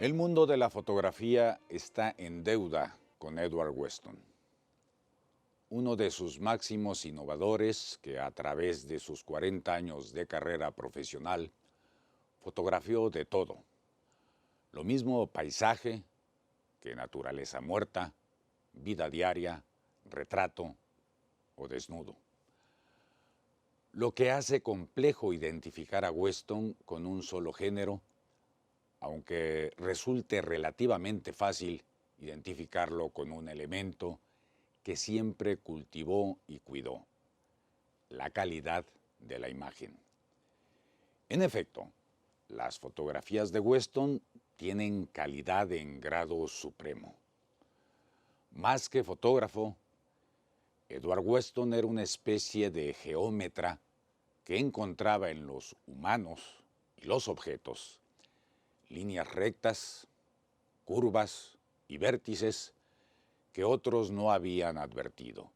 El mundo de la fotografía está en deuda con Edward Weston, uno de sus máximos innovadores que a través de sus 40 años de carrera profesional fotografió de todo. Lo mismo paisaje que naturaleza muerta, vida diaria, retrato o desnudo. Lo que hace complejo identificar a Weston con un solo género, aunque resulte relativamente fácil identificarlo con un elemento que siempre cultivó y cuidó: la calidad de la imagen. En efecto, las fotografías de Weston tienen calidad en grado supremo. Más que fotógrafo, Edward Weston era una especie de geómetra que encontraba en los humanos y los objetos líneas rectas, curvas y vértices que otros no habían advertido,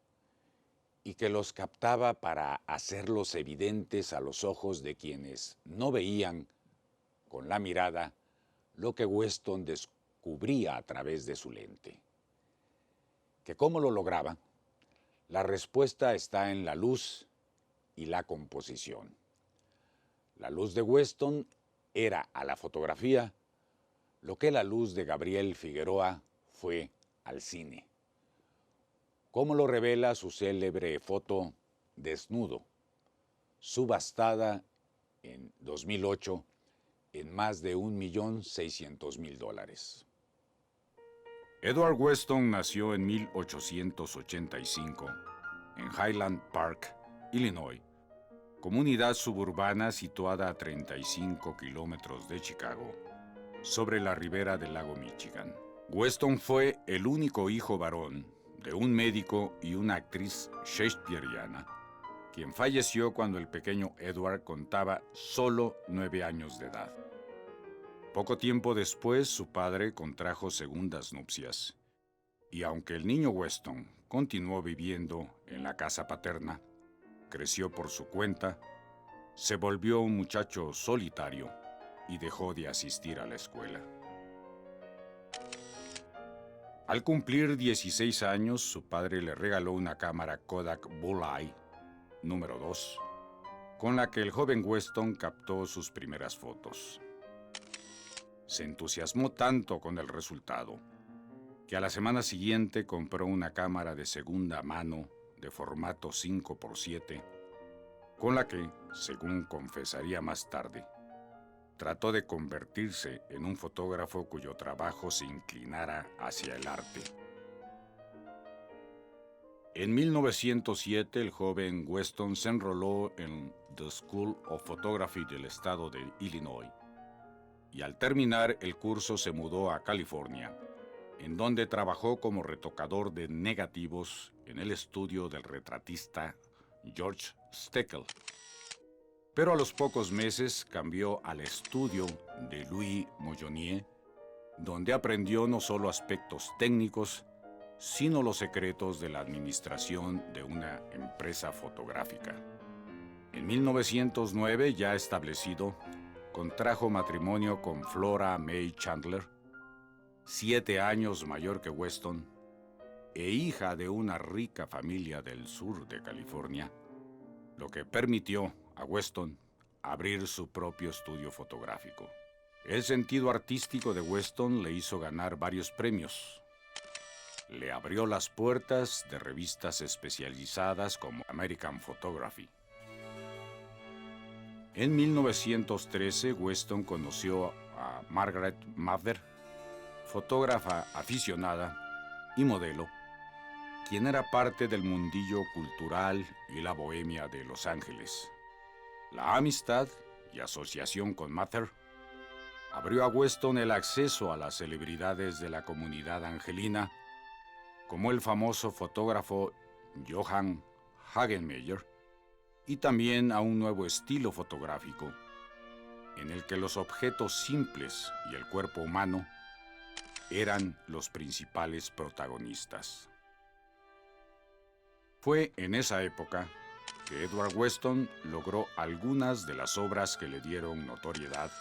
y que los captaba para hacerlos evidentes a los ojos de quienes no veían con la mirada lo que Weston descubría a través de su lente. ¿Que cómo lo lograba? La respuesta está en la luz y la composición. La luz de Weston era a la fotografía lo que la luz de Gabriel Figueroa fue al cine. Como lo revela su célebre foto Desnudo, subastada en 2008 en más de $1.600.000. Edward Weston nació en 1885 en Highland Park, Illinois, comunidad suburbana situada a 35 kilómetros de Chicago, sobre la ribera del lago Michigan. Weston fue el único hijo varón de un médico y una actriz shakespeariana, quien falleció cuando el pequeño Edward contaba solo 9 años de edad. Poco tiempo después, su padre contrajo segundas nupcias, y aunque el niño Weston continuó viviendo en la casa paterna, creció por su cuenta, se volvió un muchacho solitario y dejó de asistir a la escuela. Al cumplir 16 años, su padre le regaló una cámara Kodak Bulleye número 2, con la que el joven Weston captó sus primeras fotos. Se entusiasmó tanto con el resultado que a la semana siguiente compró una cámara de segunda mano de formato 5x7, con la que, según confesaría más tarde, trató de convertirse en un fotógrafo cuyo trabajo se inclinara hacia el arte. En 1907, el joven Weston se enroló en The School of Photography del estado de Illinois, y al terminar el curso se mudó a California, en donde trabajó como retocador de negativos en el estudio del retratista George Steckel. Pero a los pocos meses cambió al estudio de Louis Moyonier, donde aprendió no solo aspectos técnicos, sino los secretos de la administración de una empresa fotográfica. En 1909, ya establecido, contrajo matrimonio con Flora May Chandler, 7 años mayor que Weston, e hija de una rica familia del sur de California, lo que permitió a Weston abrir su propio estudio fotográfico. El sentido artístico de Weston le hizo ganar varios premios. Le abrió las puertas de revistas especializadas como American Photography. En 1913, Weston conoció a Margaret Mather, fotógrafa aficionada y modelo, quien era parte del mundillo cultural y la bohemia de Los Ángeles. La amistad y asociación con Mather abrió a Weston el acceso a las celebridades de la comunidad angelina, como el famoso fotógrafo Johann Hagenmeyer, y también a un nuevo estilo fotográfico, en el que los objetos simples y el cuerpo humano eran los principales protagonistas. Fue en esa época que Edward Weston logró algunas de las obras que le dieron notoriedad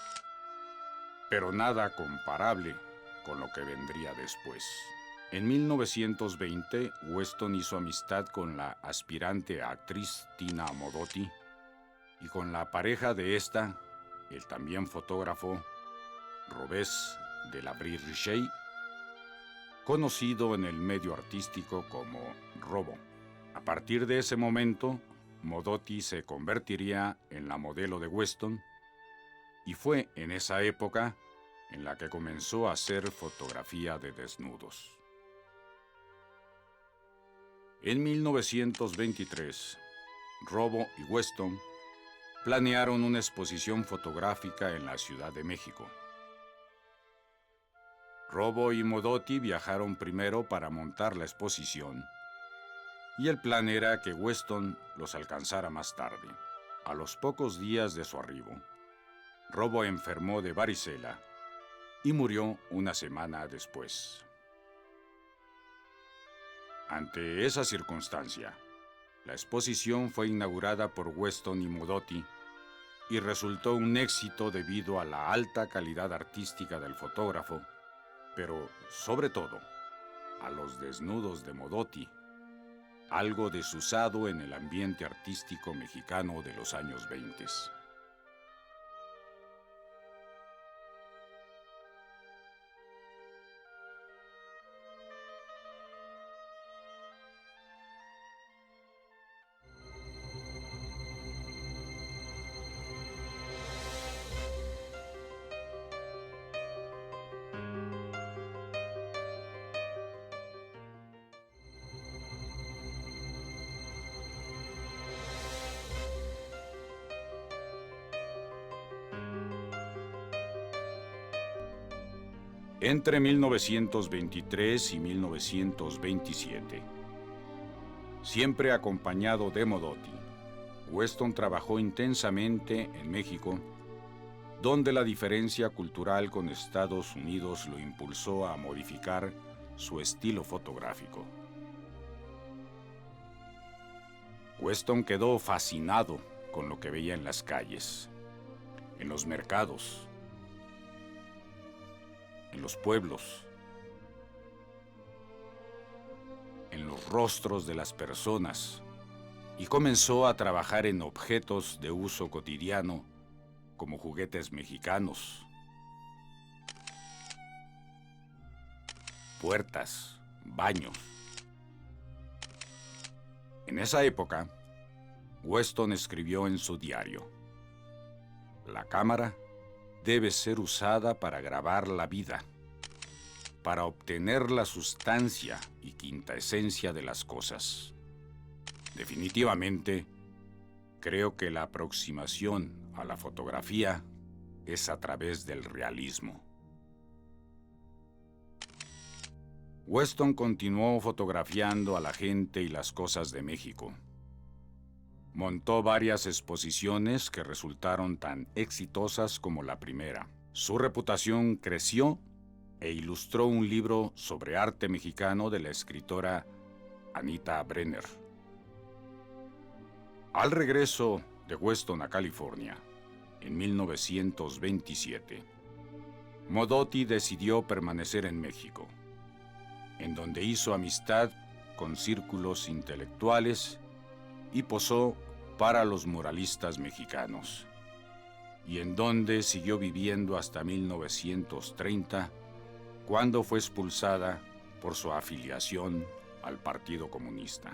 pero nada comparable con lo que vendría después. En 1920, Weston hizo amistad con la aspirante actriz Tina Modotti y con la pareja de esta, el también fotógrafo Robes de la Brie-Richey, conocido en el medio artístico como Robo. A partir de ese momento, Modotti se convertiría en la modelo de Weston y fue en esa época en la que comenzó a hacer fotografía de desnudos. En 1923, Robo y Weston planearon una exposición fotográfica en la Ciudad de México. Robo y Modotti viajaron primero para montar la exposición, y el plan era que Weston los alcanzara más tarde. A los pocos días de su arribo, Robo enfermó de varicela y murió una semana después. Ante esa circunstancia, la exposición fue inaugurada por Weston y Modotti y resultó un éxito debido a la alta calidad artística del fotógrafo, pero sobre todo a los desnudos de Modotti, algo desusado en el ambiente artístico mexicano de los años 20. Entre 1923 y 1927, siempre acompañado de Modotti, Weston trabajó intensamente en México, donde la diferencia cultural con Estados Unidos lo impulsó a modificar su estilo fotográfico. Weston quedó fascinado con lo que veía en las calles, en los mercados, en los pueblos, en los rostros de las personas, y comenzó a trabajar en objetos de uso cotidiano como juguetes mexicanos, puertas, baños. En esa época, Weston escribió en su diario: "La cámara debe ser usada para grabar la vida, para obtener la sustancia y quintaesencia de las cosas. Definitivamente, creo que la aproximación a la fotografía es a través del realismo". Weston continuó fotografiando a la gente y las cosas de México. Montó varias exposiciones que resultaron tan exitosas como la primera. Su reputación creció e ilustró un libro sobre arte mexicano de la escritora Anita Brenner. Al regreso de Weston a California, en 1927, Modotti decidió permanecer en México, en donde hizo amistad con círculos intelectuales y posó para los muralistas mexicanos, y en donde siguió viviendo hasta 1930, cuando fue expulsada por su afiliación al Partido Comunista.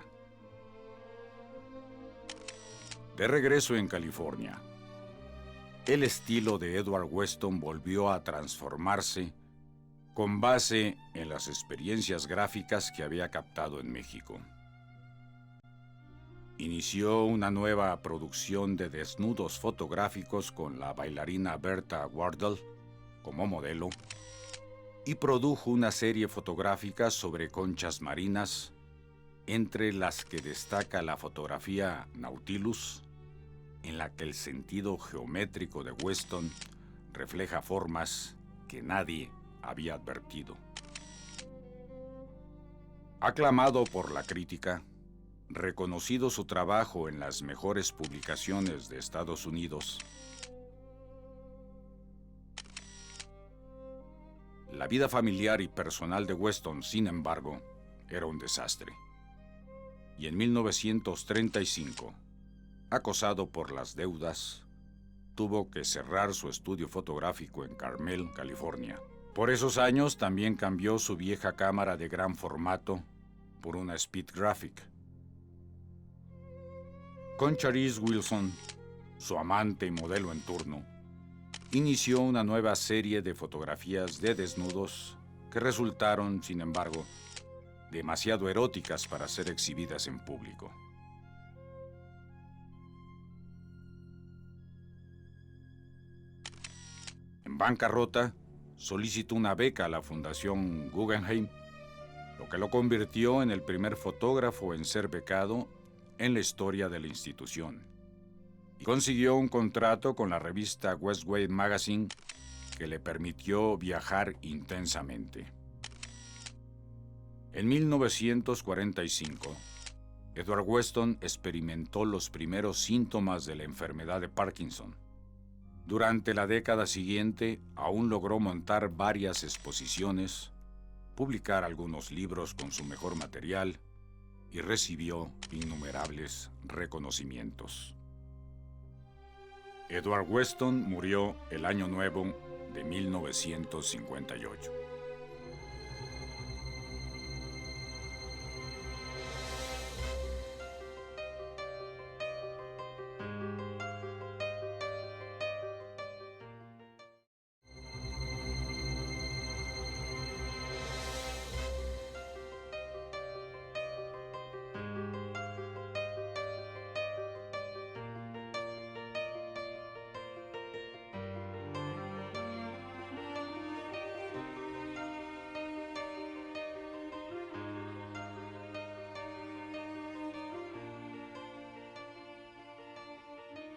De regreso en California, el estilo de Edward Weston volvió a transformarse con base en las experiencias gráficas que había captado en México. Inició una nueva producción de desnudos fotográficos con la bailarina Bertha Wardell como modelo y produjo una serie fotográfica sobre conchas marinas, entre las que destaca la fotografía Nautilus, en la que el sentido geométrico de Weston refleja formas que nadie había advertido. Aclamado por la crítica, reconocido su trabajo en las mejores publicaciones de Estados Unidos, La vida familiar y personal de Weston, sin embargo, era un desastre. Y en 1935, acosado por las deudas, tuvo que cerrar su estudio fotográfico en Carmel, California. Por esos años también cambió su vieja cámara de gran formato por una Speedgraphic. Con Charisse Wilson, su amante y modelo en turno, inició una nueva serie de fotografías de desnudos que resultaron, sin embargo, demasiado eróticas para ser exhibidas en público. En bancarrota, solicitó una beca a la Fundación Guggenheim, lo que lo convirtió en el primer fotógrafo en ser becado en la historia de la institución. Y consiguió un contrato con la revista Westway Magazine que le permitió viajar intensamente. En 1945, Edward Weston experimentó los primeros síntomas de la enfermedad de Parkinson. Durante la década siguiente, aún logró montar varias exposiciones, publicar algunos libros con su mejor material y recibió innumerables reconocimientos. Edward Weston murió el año nuevo de 1958.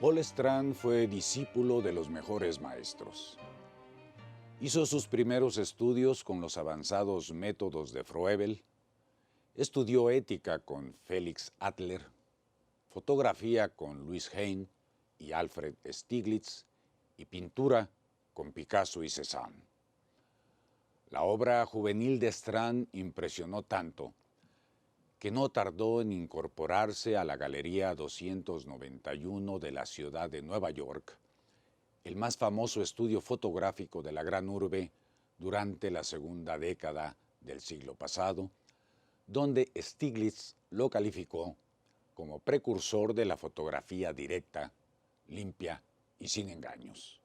Paul Strand fue discípulo de los mejores maestros. Hizo sus primeros estudios con los avanzados métodos de Froebel, estudió ética con Felix Adler, fotografía con Louis Hine y Alfred Stieglitz y pintura con Picasso y Cézanne. La obra juvenil de Strand impresionó tanto que no tardó en incorporarse a la Galería 291 de la ciudad de Nueva York, el más famoso estudio fotográfico de la gran urbe durante la segunda década del siglo pasado, donde Stieglitz lo calificó como precursor de la fotografía directa, limpia y sin engaños.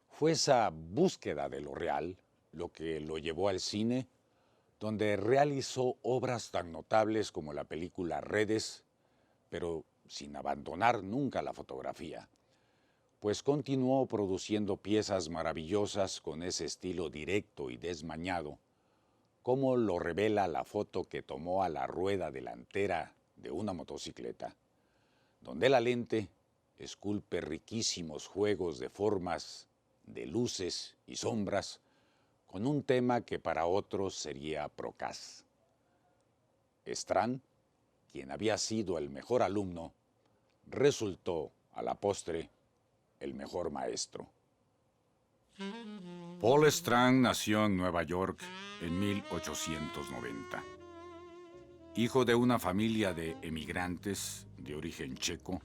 Fue esa búsqueda de lo real lo que lo llevó al cine, donde realizó obras tan notables como la película Redes, pero sin abandonar nunca la fotografía, pues continuó produciendo piezas maravillosas con ese estilo directo y desmañado, como lo revela la foto que tomó a la rueda delantera de una motocicleta, donde la lente esculpe riquísimos juegos de formas, de luces y sombras, con un tema que para otros sería procaz. Strand, quien había sido el mejor alumno, resultó, a la postre, el mejor maestro. Paul Strand nació en Nueva York en 1890. Hijo de una familia de emigrantes de origen checo,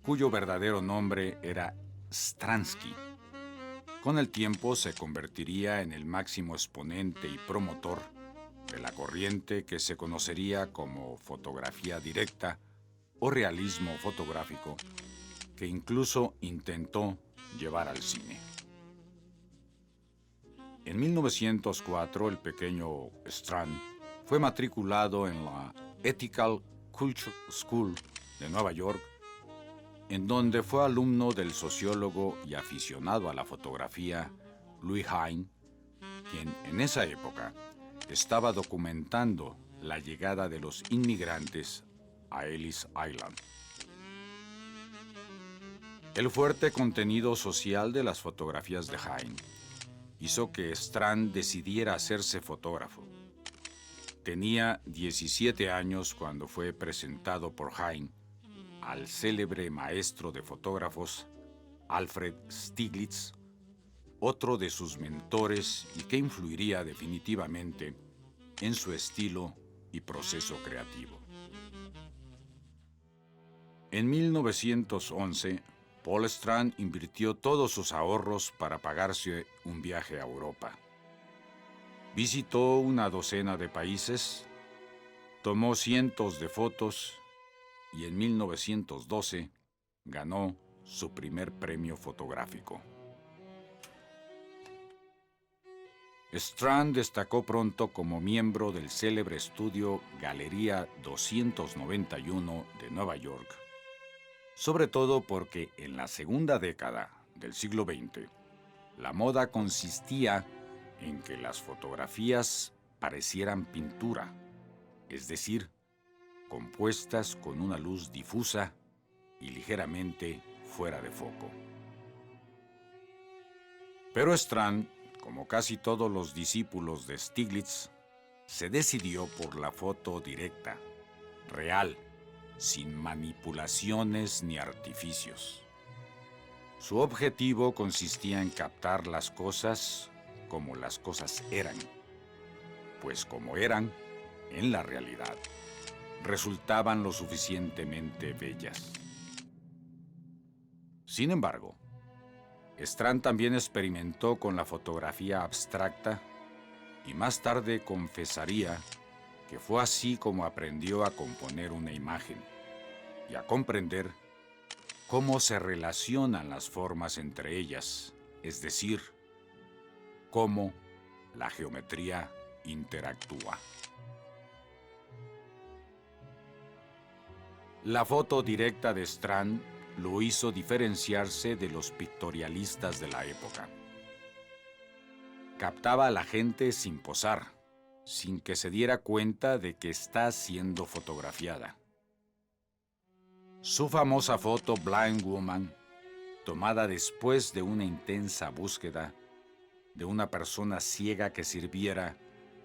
cuyo verdadero nombre era Stransky. Con el tiempo se convertiría en el máximo exponente y promotor de la corriente que se conocería como fotografía directa o realismo fotográfico, que incluso intentó llevar al cine. En 1904, el pequeño Strand fue matriculado en la Ethical Culture School de Nueva York, en donde fue alumno del sociólogo y aficionado a la fotografía Louis Hine, quien en esa época estaba documentando la llegada de los inmigrantes a Ellis Island. El fuerte contenido social de las fotografías de Hine hizo que Strand decidiera hacerse fotógrafo. Tenía 17 años cuando fue presentado por Hine al célebre maestro de fotógrafos Alfred Stieglitz, otro de sus mentores y que influiría definitivamente en su estilo y proceso creativo. En 1911, Paul Strand invirtió todos sus ahorros para pagarse un viaje a Europa. Visitó una docena de países, tomó cientos de fotos y en 1912 ganó su primer premio fotográfico. Strand destacó pronto como miembro del célebre estudio Galería 291 de Nueva York, sobre todo porque en la segunda década del siglo XX, la moda consistía en que las fotografías parecieran pintura, es decir, compuestas con una luz difusa y ligeramente fuera de foco. Pero Strand, como casi todos los discípulos de Stieglitz, se decidió por la foto directa, real, sin manipulaciones ni artificios. Su objetivo consistía en captar las cosas como las cosas eran, pues como eran, en la realidad, resultaban lo suficientemente bellas. Sin embargo, Strand también experimentó con la fotografía abstracta y más tarde confesaría que fue así como aprendió a componer una imagen y a comprender cómo se relacionan las formas entre ellas, es decir, cómo la geometría interactúa. La foto directa de Strand lo hizo diferenciarse de los pictorialistas de la época. Captaba a la gente sin posar, sin que se diera cuenta de que está siendo fotografiada. Su famosa foto Blind Woman, tomada después de una intensa búsqueda de una persona ciega que sirviera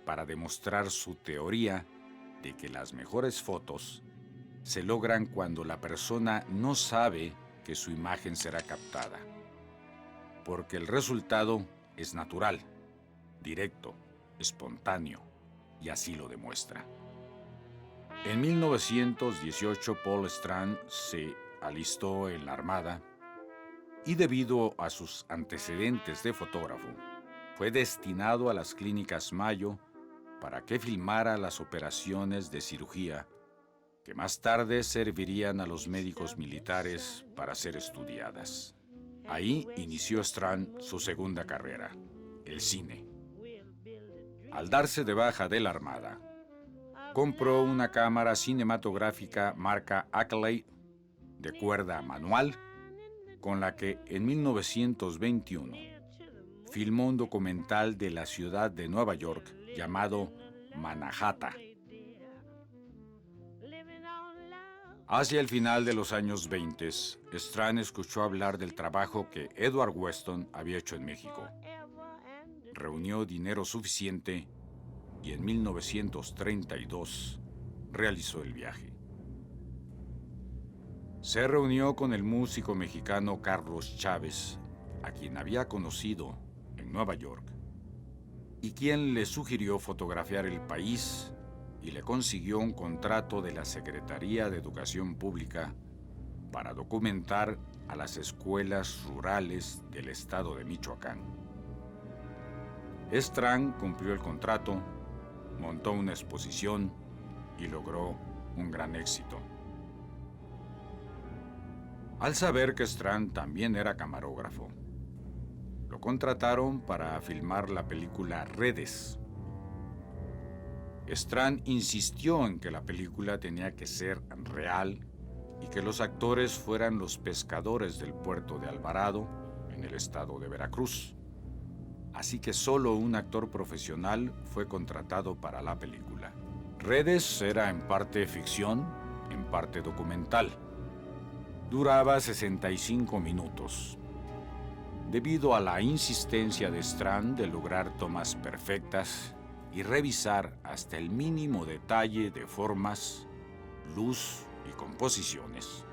para demostrar su teoría de que las mejores fotos se logran cuando la persona no sabe que su imagen será captada, porque el resultado es natural, directo, espontáneo, y así lo demuestra. En 1918, Paul Strand se alistó en la Armada y debido a sus antecedentes de fotógrafo, fue destinado a las clínicas Mayo para que filmara las operaciones de cirugía que más tarde servirían a los médicos militares para ser estudiadas. Ahí inició Strand su segunda carrera, el cine. Al darse de baja de la Armada, compró una cámara cinematográfica marca Accolade de cuerda manual, con la que en 1921 filmó un documental de la ciudad de Nueva York llamado Mannahatta. Hacia el final de los años 20, Strand escuchó hablar del trabajo que Edward Weston había hecho en México. Reunió dinero suficiente y en 1932 realizó el viaje. Se reunió con el músico mexicano Carlos Chávez, a quien había conocido en Nueva York, y quien le sugirió fotografiar el país y le consiguió un contrato de la Secretaría de Educación Pública para documentar a las escuelas rurales del estado de Michoacán. Strand cumplió el contrato, montó una exposición y logró un gran éxito. Al saber que Strand también era camarógrafo, lo contrataron para filmar la película Redes. Strand insistió en que la película tenía que ser real y que los actores fueran los pescadores del puerto de Alvarado, en el estado de Veracruz. Así que solo un actor profesional fue contratado para la película. Redes era en parte ficción, en parte documental. Duraba 65 minutos. Debido a la insistencia de Strand de lograr tomas perfectas y revisar hasta el mínimo detalle de formas, luz y composiciones,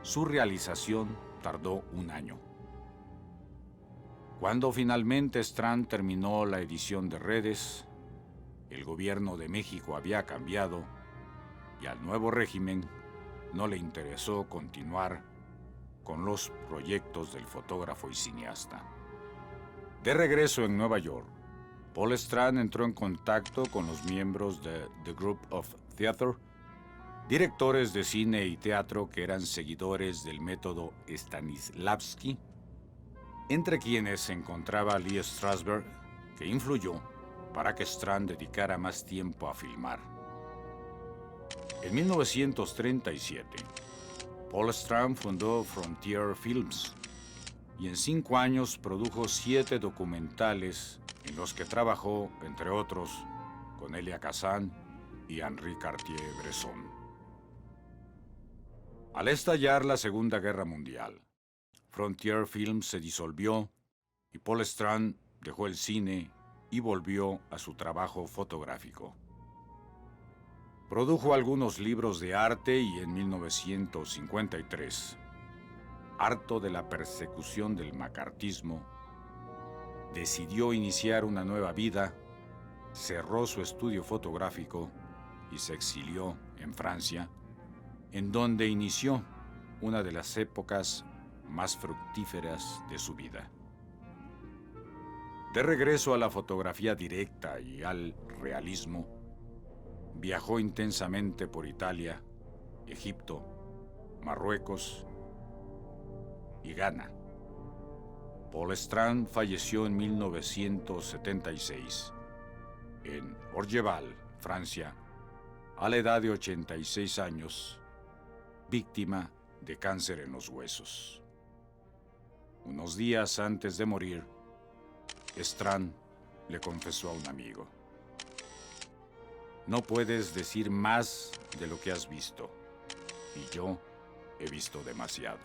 su realización tardó un año. Cuando finalmente Strand terminó la edición de Redes, el gobierno de México había cambiado y al nuevo régimen no le interesó continuar con los proyectos del fotógrafo y cineasta. De regreso en Nueva York, Paul Strand entró en contacto con los miembros de The Group of Theatre, directores de cine y teatro que eran seguidores del método Stanislavski, entre quienes se encontraba Lee Strasberg, que influyó para que Strand dedicara más tiempo a filmar. En 1937, Paul Strand fundó Frontier Films y en 5 años produjo 7 documentales en los que trabajó, entre otros, con Elia Kazan y Henri Cartier-Bresson. Al estallar la Segunda Guerra Mundial, Frontier Films se disolvió y Paul Strand dejó el cine y volvió a su trabajo fotográfico. Produjo algunos libros de arte y en 1953, harto de la persecución del macartismo, decidió iniciar una nueva vida, cerró su estudio fotográfico y se exilió en Francia, en donde inició una de las épocas más fructíferas de su vida. De regreso a la fotografía directa y al realismo, viajó intensamente por Italia, Egipto, Marruecos y Ghana. Paul Strand falleció en 1976 en Orgeval, Francia, a la edad de 86 años, víctima de cáncer en los huesos. Unos días antes de morir, Strand le confesó a un amigo: "No puedes decir más de lo que has visto, y yo he visto demasiado".